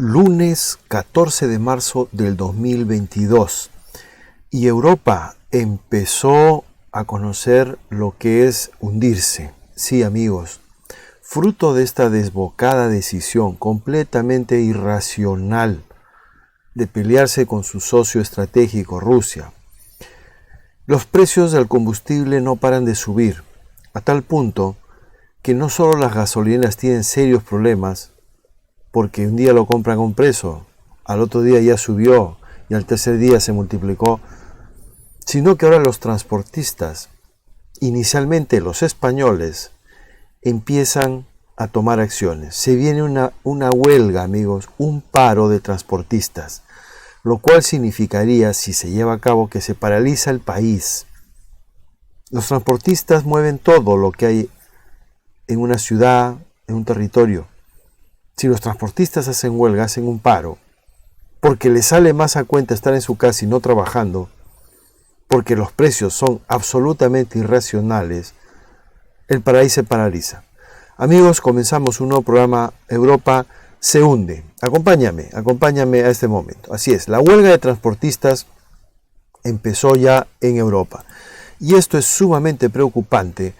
Lunes 14 de marzo del 2022 y Europa empezó a conocer lo que es hundirse. Sí, amigos, fruto de esta desbocada decisión completamente irracional de pelearse con su socio estratégico, Rusia. Los precios del combustible no paran de subir, a tal punto que no solo las gasolineras tienen serios problemas, porque un día lo compran a un precio, al otro día ya subió y al tercer día se multiplicó, sino que ahora los transportistas, inicialmente los españoles, empiezan a tomar acciones. Se viene una huelga, amigos, un paro de transportistas, lo cual significaría, si se lleva a cabo, que se paraliza el país. Los transportistas mueven todo lo que hay en una ciudad, en un territorio. Si los transportistas hacen huelga, hacen un paro, porque les sale más a cuenta estar en su casa y no trabajando, porque los precios son absolutamente irracionales, el país se paraliza. Amigos, comenzamos un nuevo programa. Europa se hunde. Acompáñame a este momento. Así es, la huelga de transportistas empezó ya en Europa. Y esto es sumamente preocupante,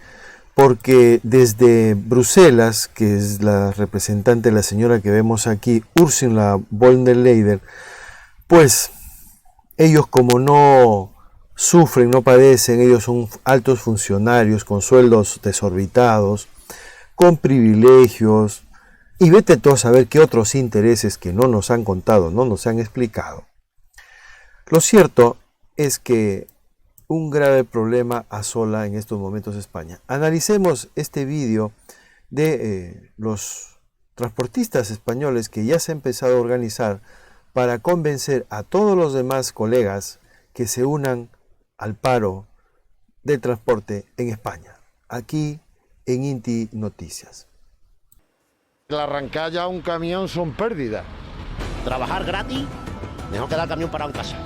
porque desde Bruselas, que es la representante, la señora que vemos aquí, Ursula von der Leyen, pues ellos como no sufren, no padecen, ellos son altos funcionarios con sueldos desorbitados, con privilegios, y vete tú a saber qué otros intereses que no nos han contado, no nos han explicado. Lo cierto es que un grave problema asola en estos momentos España. Analicemos este vídeo de los transportistas españoles que ya se ha empezado a organizar para convencer a todos los demás colegas que se unan al paro del transporte en España, aquí en Inti Noticias. El arrancar ya un camión son pérdidas. Trabajar gratis, mejor quedar el camión parado en casa.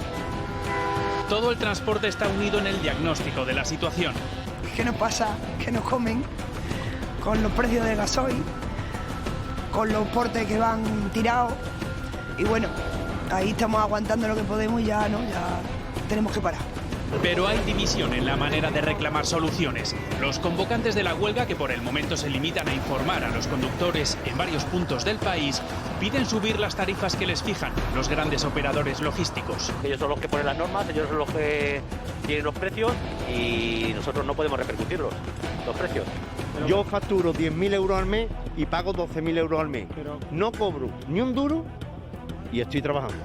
Todo el transporte está unido en el diagnóstico de la situación. ¿Qué nos pasa? ¿Qué nos comen? Con los precios del gasoil, con los portes que van tirados. Y bueno, ahí estamos aguantando lo que podemos y ya tenemos que parar. Pero hay división en la manera de reclamar soluciones. Los convocantes de la huelga, que por el momento se limitan a informar a los conductores en varios puntos del país, piden subir las tarifas que les fijan los grandes operadores logísticos. Ellos son los que ponen las normas, ellos son los que tienen los precios y nosotros no podemos repercutirlos, los precios. Yo facturo 10.000 euros al mes y pago 12.000 euros al mes. No cobro ni un duro y estoy trabajando.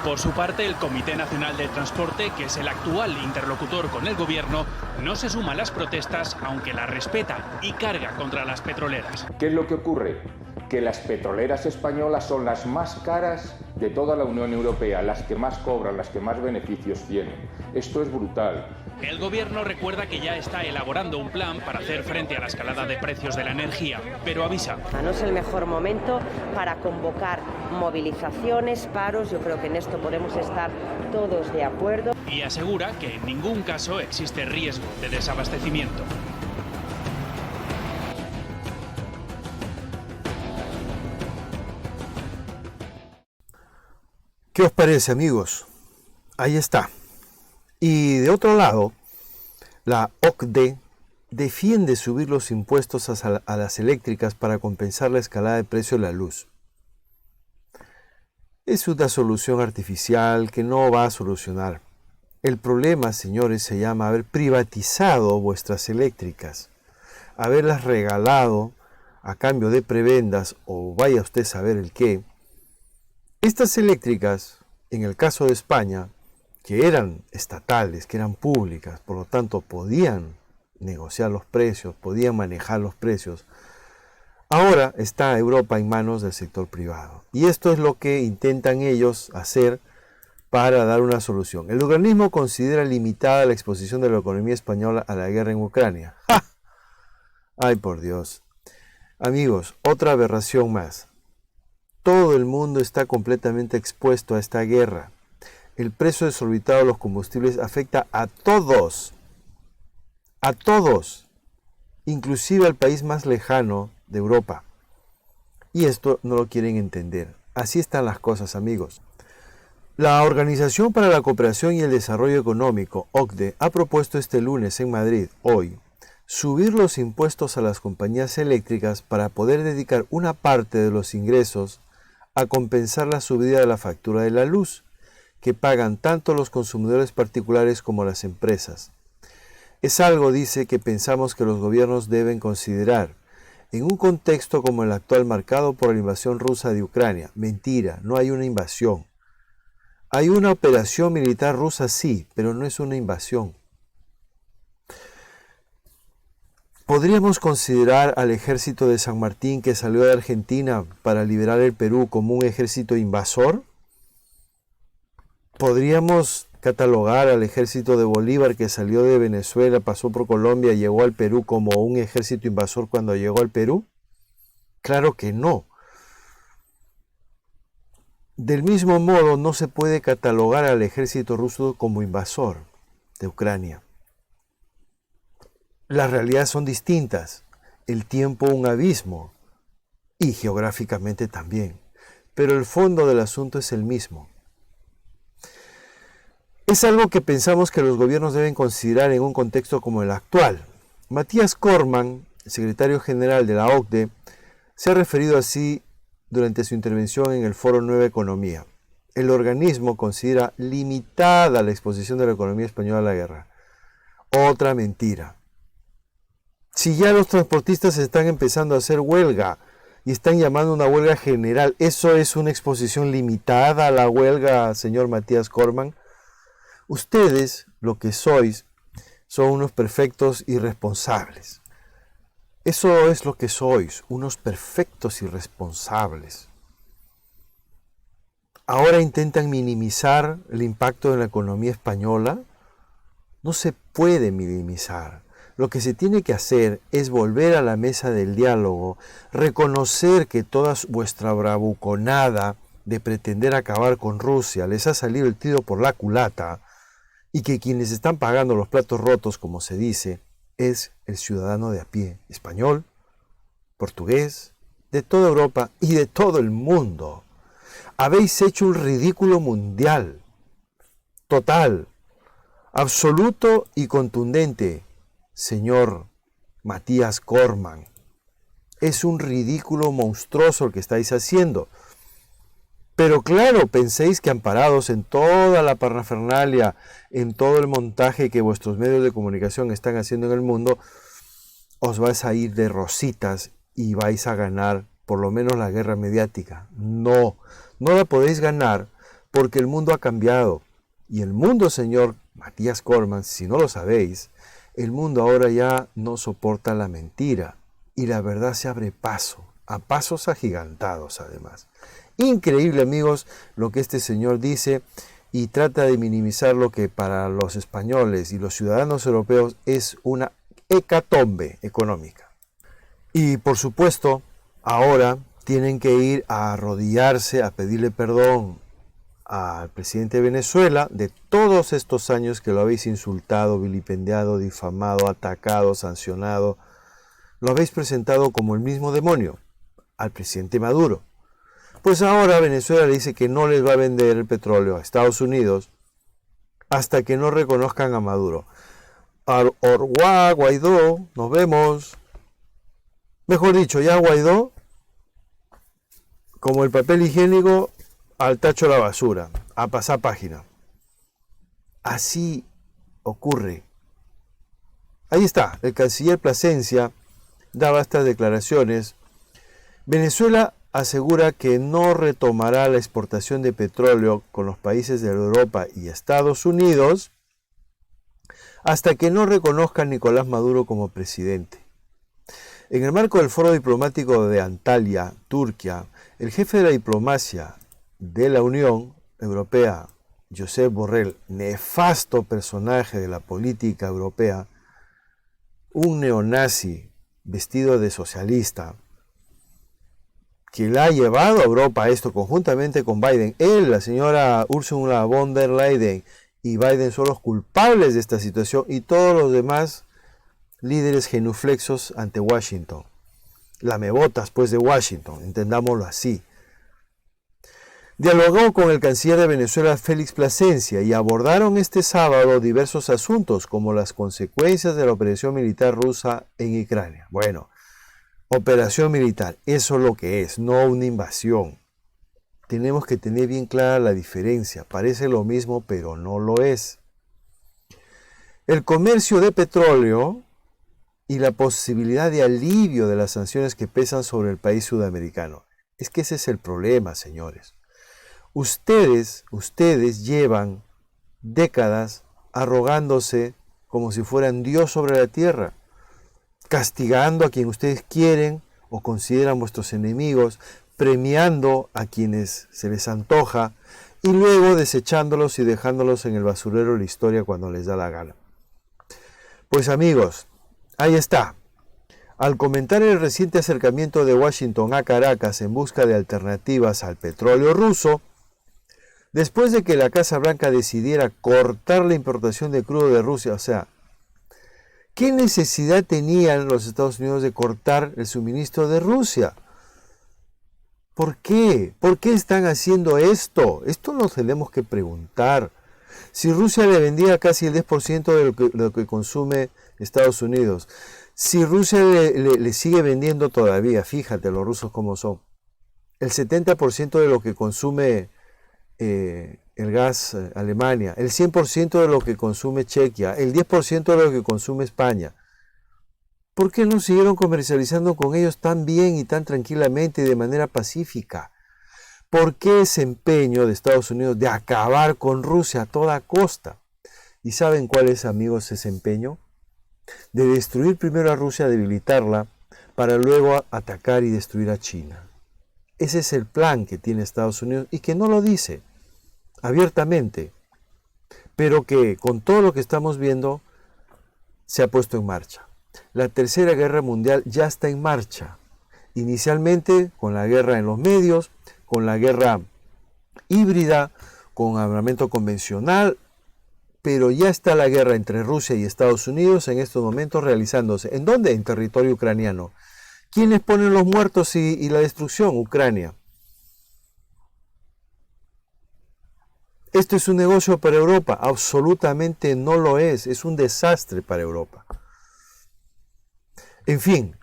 Por su parte, el Comité Nacional del Transporte, que es el actual interlocutor con el gobierno, no se suma a las protestas, aunque las respeta y carga contra las petroleras. ¿Qué es lo que ocurre? Que las petroleras españolas son las más caras de toda la Unión Europea, las que más cobran, las que más beneficios tienen. Esto es brutal. El gobierno recuerda que ya está elaborando un plan para hacer frente a la escalada de precios de la energía, pero avisa. No es el mejor momento para convocar movilizaciones, paros. Yo creo que en esto podemos estar todos de acuerdo. Y asegura que en ningún caso existe riesgo de desabastecimiento. ¿Qué os parece, amigos? Ahí está. Y de otro lado, la OCDE defiende subir los impuestos a las eléctricas para compensar la escalada de precio de la luz. Es una solución artificial que no va a solucionar. El problema, señores, se llama haber privatizado vuestras eléctricas, haberlas regalado a cambio de prebendas o vaya usted a saber el qué. Estas eléctricas, en el caso de España, que eran estatales, que eran públicas, por lo tanto podían negociar los precios, podían manejar los precios, ahora está Europa en manos del sector privado. Y esto es lo que intentan ellos hacer para dar una solución. El organismo considera limitada la exposición de la economía española a la guerra en Ucrania. ¡Ja! ¡Ay, por Dios! Amigos, otra aberración más. Todo el mundo está completamente expuesto a esta guerra. El precio desorbitado de los combustibles afecta a todos, inclusive al país más lejano de Europa. Y esto no lo quieren entender. Así están las cosas, amigos. La Organización para la Cooperación y el Desarrollo Económico, OCDE, ha propuesto este lunes en Madrid, hoy, subir los impuestos a las compañías eléctricas para poder dedicar una parte de los ingresos a compensar la subida de la factura de la luz, que pagan tanto los consumidores particulares como las empresas. Es algo, dice, que pensamos que los gobiernos deben considerar en un contexto como el actual marcado por la invasión rusa de Ucrania. Mentira, no hay una invasión. Hay una operación militar rusa, sí, pero no es una invasión. ¿Podríamos considerar al ejército de San Martín que salió de Argentina para liberar el Perú como un ejército invasor? ¿Podríamos catalogar al ejército de Bolívar que salió de Venezuela, pasó por Colombia y llegó al Perú como un ejército invasor cuando llegó al Perú? Claro que no. Del mismo modo, no se puede catalogar al ejército ruso como invasor de Ucrania. Las realidades son distintas, el tiempo un abismo y geográficamente también, pero el fondo del asunto es el mismo. Es algo que pensamos que los gobiernos deben considerar en un contexto como el actual. Matías Cormann, secretario general de la OCDE, se ha referido así durante su intervención en el Foro Nueva Economía. El organismo considera limitada la exposición de la economía española a la guerra. Otra mentira. Si ya los transportistas están empezando a hacer huelga y están llamando una huelga general, ¿eso es una exposición limitada a la huelga, señor Matías Cormann? Ustedes, lo que sois, son unos perfectos irresponsables. Eso es lo que sois, unos perfectos irresponsables. Ahora intentan minimizar el impacto de la economía española. No se puede minimizar. Lo que se tiene que hacer es volver a la mesa del diálogo, reconocer que toda vuestra bravuconada de pretender acabar con Rusia les ha salido el tiro por la culata, y que quienes están pagando los platos rotos, como se dice, es el ciudadano de a pie, español, portugués, de toda Europa y de todo el mundo. Habéis hecho un ridículo mundial, total, absoluto y contundente, señor Matías Cormann. Es un ridículo monstruoso el que estáis haciendo. Pero claro, penséis que amparados en toda la parafernalia, en todo el montaje que vuestros medios de comunicación están haciendo en el mundo, os vais a ir de rositas y vais a ganar por lo menos la guerra mediática. No, no la podéis ganar porque el mundo ha cambiado. Y el mundo, señor Matías Cormann, si no lo sabéis, el mundo ahora ya no soporta la mentira y la verdad se abre paso, a pasos agigantados además. Increíble, amigos, lo que este señor dice y trata de minimizar lo que para los españoles y los ciudadanos europeos es una hecatombe económica. Y por supuesto, ahora tienen que ir a arrodillarse, a pedirle perdón al presidente de Venezuela de todos estos años que lo habéis insultado, vilipendiado, difamado, atacado, sancionado. Lo habéis presentado como el mismo demonio al presidente Maduro. Pues ahora Venezuela le dice que no les va a vender el petróleo a Estados Unidos hasta que no reconozcan a Maduro. Orguá, Guaidó, nos vemos. Mejor dicho, ya Guaidó, como el papel higiénico, al tacho de la basura, a pasar página. Así ocurre. Ahí está, el canciller Plasencia daba estas declaraciones. Venezuela asegura que no retomará la exportación de petróleo con los países de Europa y Estados Unidos hasta que no reconozca a Nicolás Maduro como presidente. En el marco del foro diplomático de Antalya, Turquía, el jefe de la diplomacia de la Unión Europea, Josep Borrell, nefasto personaje de la política europea, un neonazi vestido de socialista, que la ha llevado a Europa esto conjuntamente con Biden. Él, la señora Ursula von der Leyen y Biden son los culpables de esta situación y todos los demás líderes genuflexos ante Washington. Lamebotas pues de Washington, entendámoslo así. Dialogó con el canciller de Venezuela, Félix Plasencia, y abordaron este sábado diversos asuntos, como las consecuencias de la operación militar rusa en Ucrania. Bueno, operación militar, eso es lo que es, no una invasión. Tenemos que tener bien clara la diferencia. Parece lo mismo, pero no lo es. El comercio de petróleo y la posibilidad de alivio de las sanciones que pesan sobre el país sudamericano. Es que ese es el problema, señores. Ustedes llevan décadas arrogándose como si fueran Dios sobre la tierra, castigando a quien ustedes quieren o consideran vuestros enemigos, premiando a quienes se les antoja y luego desechándolos y dejándolos en el basurero de la historia cuando les da la gana. Pues amigos, ahí está. Al comentar el reciente acercamiento de Washington a Caracas en busca de alternativas al petróleo ruso, después de que la Casa Blanca decidiera cortar la importación de crudo de Rusia, o sea, ¿qué necesidad tenían los Estados Unidos de cortar el suministro de Rusia? ¿Por qué? ¿Por qué están haciendo esto? Esto nos tenemos que preguntar. Si Rusia le vendía casi el 10% de lo que consume Estados Unidos, si Rusia le sigue vendiendo todavía, fíjate los rusos cómo son, el 70% de lo que consume el gas Alemania, el 100% de lo que consume Chequia, el 10% de lo que consume España. ¿Por qué no siguieron comercializando con ellos tan bien y tan tranquilamente y de manera pacífica? ¿Por qué ese empeño de Estados Unidos de acabar con Rusia a toda costa? ¿Y saben cuál es, amigos, ese empeño? De destruir primero a Rusia, debilitarla, para luego atacar y destruir a China. Ese es el plan que tiene Estados Unidos y que no lo dice abiertamente, pero que con todo lo que estamos viendo se ha puesto en marcha. La Tercera Guerra Mundial ya está en marcha, inicialmente con la guerra en los medios, con la guerra híbrida, con armamento convencional, pero ya está la guerra entre Rusia y Estados Unidos en estos momentos realizándose. ¿En dónde? En territorio ucraniano. ¿Quiénes ponen los muertos y la destrucción? Ucrania. ¿Esto es un negocio para Europa? Absolutamente no lo es. Es un desastre para Europa. En fin,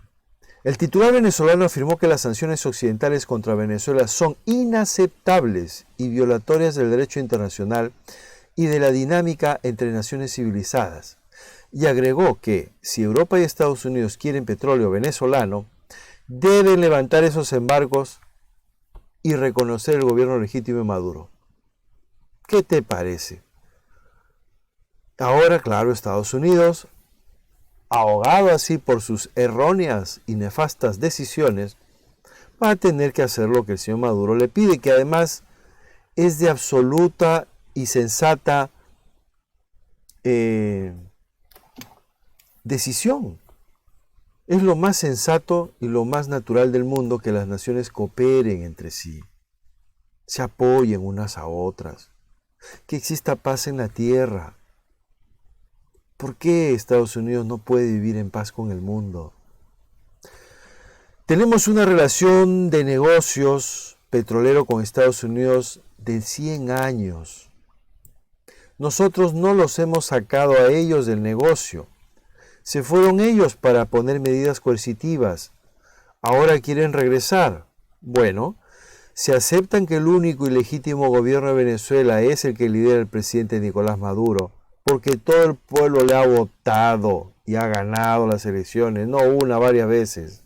el titular venezolano afirmó que las sanciones occidentales contra Venezuela son inaceptables y violatorias del derecho internacional y de la dinámica entre naciones civilizadas. Y agregó que si Europa y Estados Unidos quieren petróleo venezolano, deben levantar esos embargos y reconocer el gobierno legítimo de Maduro. ¿Qué te parece? Ahora, claro, Estados Unidos, ahogado así por sus erróneas y nefastas decisiones, va a tener que hacer lo que el señor Maduro le pide, que además es de absoluta y sensata decisión. Es lo más sensato y lo más natural del mundo que las naciones cooperen entre sí, se apoyen unas a otras, que exista paz en la tierra. ¿Por qué Estados Unidos no puede vivir en paz con el mundo? Tenemos una relación de negocios petrolero con Estados Unidos de 100 años. Nosotros no los hemos sacado a ellos del negocio. Se fueron ellos para poner medidas coercitivas. Ahora quieren regresar. Bueno, si aceptan que el único y legítimo gobierno de Venezuela es el que lidera el presidente Nicolás Maduro, porque todo el pueblo le ha votado y ha ganado las elecciones, no una, varias veces.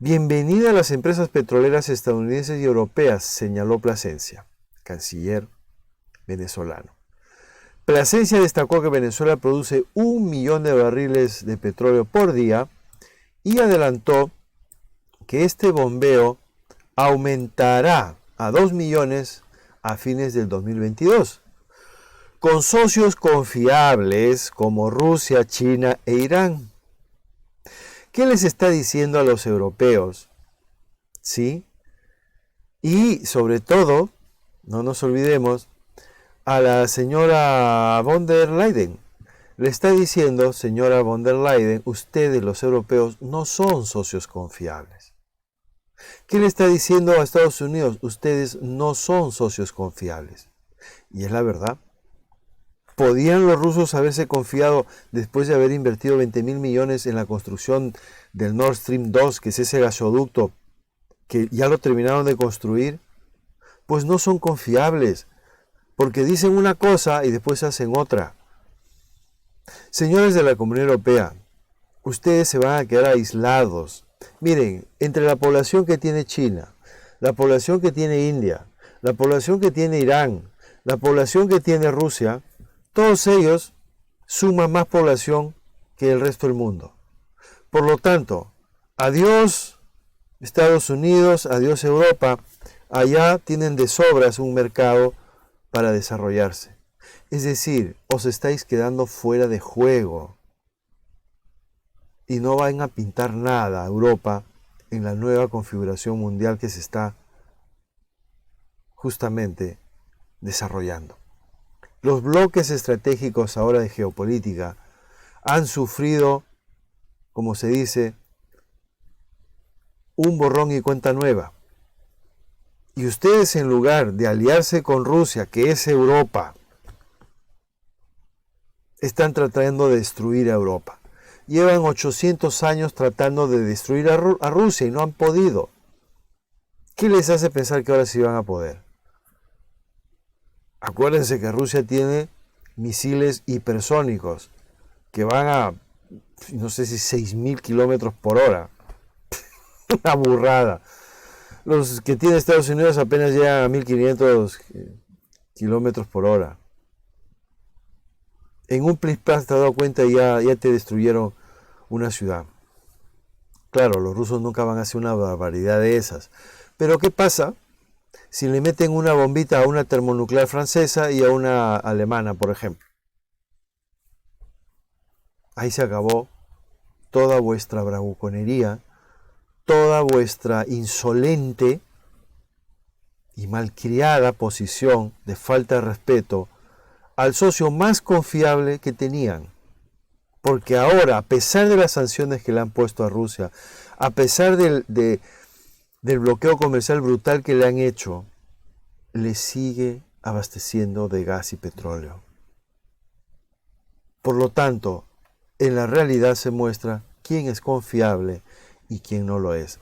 Bienvenida a las empresas petroleras estadounidenses y europeas, señaló Plasencia, canciller venezolano. Plasencia destacó que Venezuela produce 1 millón de barriles de petróleo por día y adelantó que este bombeo aumentará a 2 millones a fines del 2022, con socios confiables como Rusia, China e Irán. ¿Qué les está diciendo a los europeos? ¿Sí? Y sobre todo, no nos olvidemos, a la señora von der Leyen. Le está diciendo, señora von der Leyen, ustedes los europeos no son socios confiables. ¿Qué le está diciendo a Estados Unidos? Ustedes no son socios confiables. Y es la verdad. ¿Podían los rusos haberse confiado después de haber invertido 20.000 millones en la construcción del Nord Stream 2, que es ese gasoducto que ya lo terminaron de construir? Pues no son confiables, porque dicen una cosa y después hacen otra. Señores de la Comunidad Europea, ustedes se van a quedar aislados. Miren, entre la población que tiene China, la población que tiene India, la población que tiene Irán, la población que tiene Rusia, todos ellos suman más población que el resto del mundo. Por lo tanto, adiós Estados Unidos, adiós Europa, allá tienen de sobras un mercado para desarrollarse. Es decir, os estáis quedando fuera de juego y no van a pintar nada a Europa en la nueva configuración mundial que se está justamente desarrollando. Los bloques estratégicos ahora de geopolítica han sufrido, como se dice, un borrón y cuenta nueva. Y ustedes, en lugar de aliarse con Rusia, que es Europa, están tratando de destruir a Europa. Llevan 800 años tratando de destruir a Rusia y no han podido. ¿Qué les hace pensar que ahora sí van a poder? Acuérdense que Rusia tiene misiles hipersónicos que van a, no sé si 6.000 kilómetros por hora. Una burrada. Los que tiene Estados Unidos apenas llegan a 1.500 kilómetros por hora. En un plis-plas te has dado cuenta y ya te destruyeron una ciudad. Claro, los rusos nunca van a hacer una barbaridad de esas. Pero ¿qué pasa si le meten una bombita a una termonuclear francesa y a una alemana, por ejemplo? Ahí se acabó toda vuestra bravuconería, toda vuestra insolente y malcriada posición de falta de respeto al socio más confiable que tenían. Porque ahora, a pesar de las sanciones que le han puesto a Rusia, a pesar del bloqueo comercial brutal que le han hecho, le sigue abasteciendo de gas y petróleo. Por lo tanto, en la realidad se muestra quién es confiable y quién no lo es.